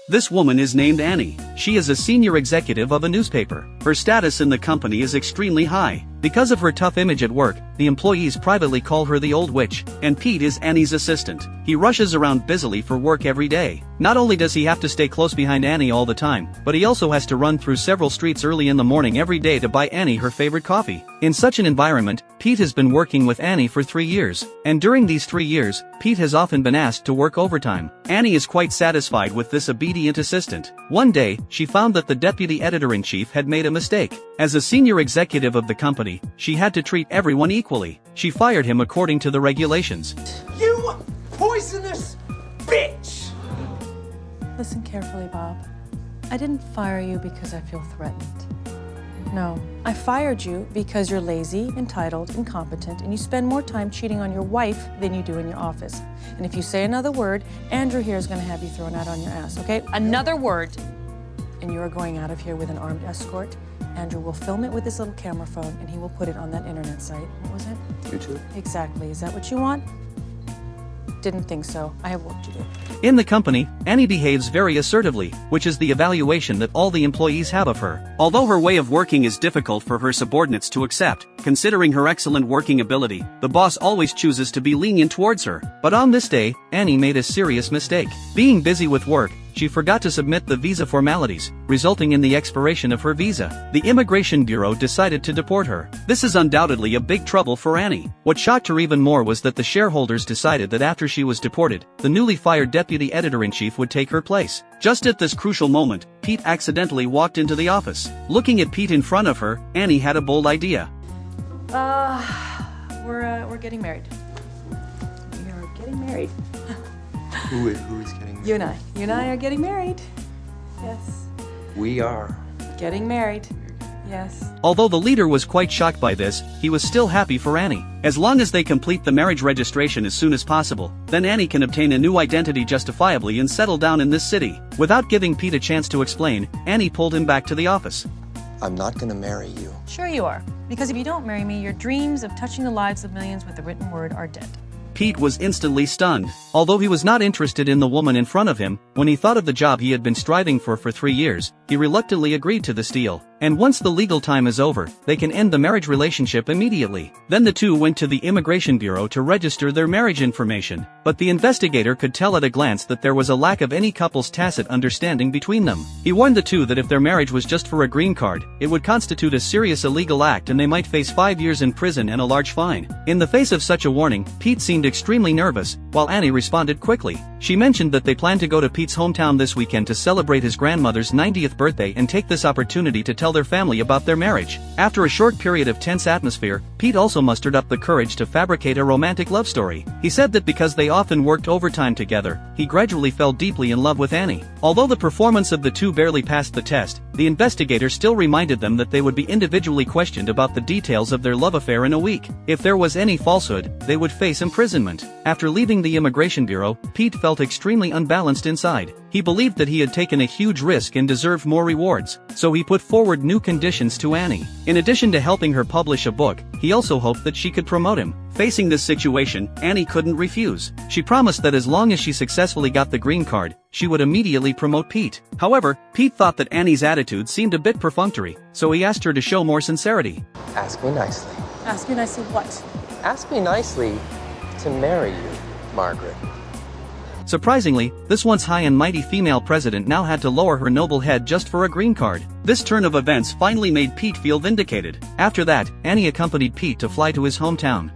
This woman is named Annie. She is a senior executive of a newspaper. Her status in the company is extremely high. Because of her tough image at work, the employees privately call her the Old Witch, and Pete is Annie's assistant. He rushes around busily for work every day. Not only does he have to stay close behind Annie all the time, but he also has to run through several streets early in the morning every day to buy Annie her favorite coffee. In such an environment, Pete has been working with Annie for 3 years, and during these 3 years, Pete has often been asked to work overtime. Annie is quite satisfied with this obedient assistant. One day, she found that the deputy editor-in-chief had made a mistake. As a senior executive of the company, she had to treat everyone equally. She fired him according to the regulations. You poisonous bitch! Listen carefully, Bob. I didn't fire you because I feel threatened. No, I fired you because you're lazy, entitled, incompetent, and you spend more time cheating on your wife than you do in your office. And if you say another word, Andrew here is going to have you thrown out on your ass, okay? Another word, and you are going out of here with an armed escort. Andrew will film it with his little camera phone, and he will put it on that internet site. What was it? YouTube? Exactly. Is that what you want? Didn't think so. I have work to do. In the company, Annie behaves very assertively, which is the evaluation that all the employees have of her. Although her way of working is difficult for her subordinates to accept, considering her excellent working ability, the boss always chooses to be lenient towards her. But on this day, Annie made a serious mistake. Being busy with work, she forgot to submit the visa formalities, resulting in the expiration of her visa. The Immigration Bureau decided to deport her. This is undoubtedly a big trouble for Annie. What shocked her even more was that the shareholders decided that after she was deported, the newly fired deputy editor-in-chief would take her place. Just at this crucial moment, Pete accidentally walked into the office. Looking at Pete in front of her, Annie had a bold idea. We're getting married. We are getting married. Who is getting married? You and I are getting married. Yes. We are. Getting married. Yes. Although the leader was quite shocked by this, he was still happy for Annie. As long as they complete the marriage registration as soon as possible, then Annie can obtain a new identity justifiably and settle down in this city. Without giving Pete a chance to explain, Annie pulled him back to the office. I'm not gonna marry you. Sure you are. Because if you don't marry me, your dreams of touching the lives of millions with the written word are dead. Pete was instantly stunned. Although he was not interested in the woman in front of him, when he thought of the job he had been striving for 3 years, he reluctantly agreed to this deal. And once the legal time is over, they can end the marriage relationship immediately. Then the two went to the Immigration Bureau to register their marriage information. But the investigator could tell at a glance that there was a lack of any couple's tacit understanding between them. He warned the two that if their marriage was just for a green card, it would constitute a serious illegal act and they might face 5 years in prison and a large fine. In the face of such a warning, Pete seemed extremely nervous, while Annie responded quickly. She mentioned that they planned to go to Pete's hometown this weekend to celebrate his grandmother's 90th birthday and take this opportunity to tell their family about their marriage. After a short period of tense atmosphere, Pete also mustered up the courage to fabricate a romantic love story. He said that because they often worked overtime together, he gradually fell deeply in love with Annie. Although the performance of the two barely passed the test, the investigator still reminded them that they would be individually questioned about the details of their love affair in a week. If there was any falsehood, they would face imprisonment. After leaving the Immigration Bureau, Pete felt extremely unbalanced inside. He believed that he had taken a huge risk and deserved more rewards, so he put forward new conditions to Annie. In addition to helping her publish a book, he also hoped that she could promote him. Facing this situation, Annie couldn't refuse. She promised that as long as she successfully got the green card, she would immediately promote Pete. However, Pete thought that Annie's attitude seemed a bit perfunctory, so he asked her to show more sincerity. Ask me nicely. Ask me nicely what? Ask me nicely to marry you, Margaret. Surprisingly, this once high and mighty female president now had to lower her noble head just for a green card. This turn of events finally made Pete feel vindicated. After that, Annie accompanied Pete to fly to his hometown.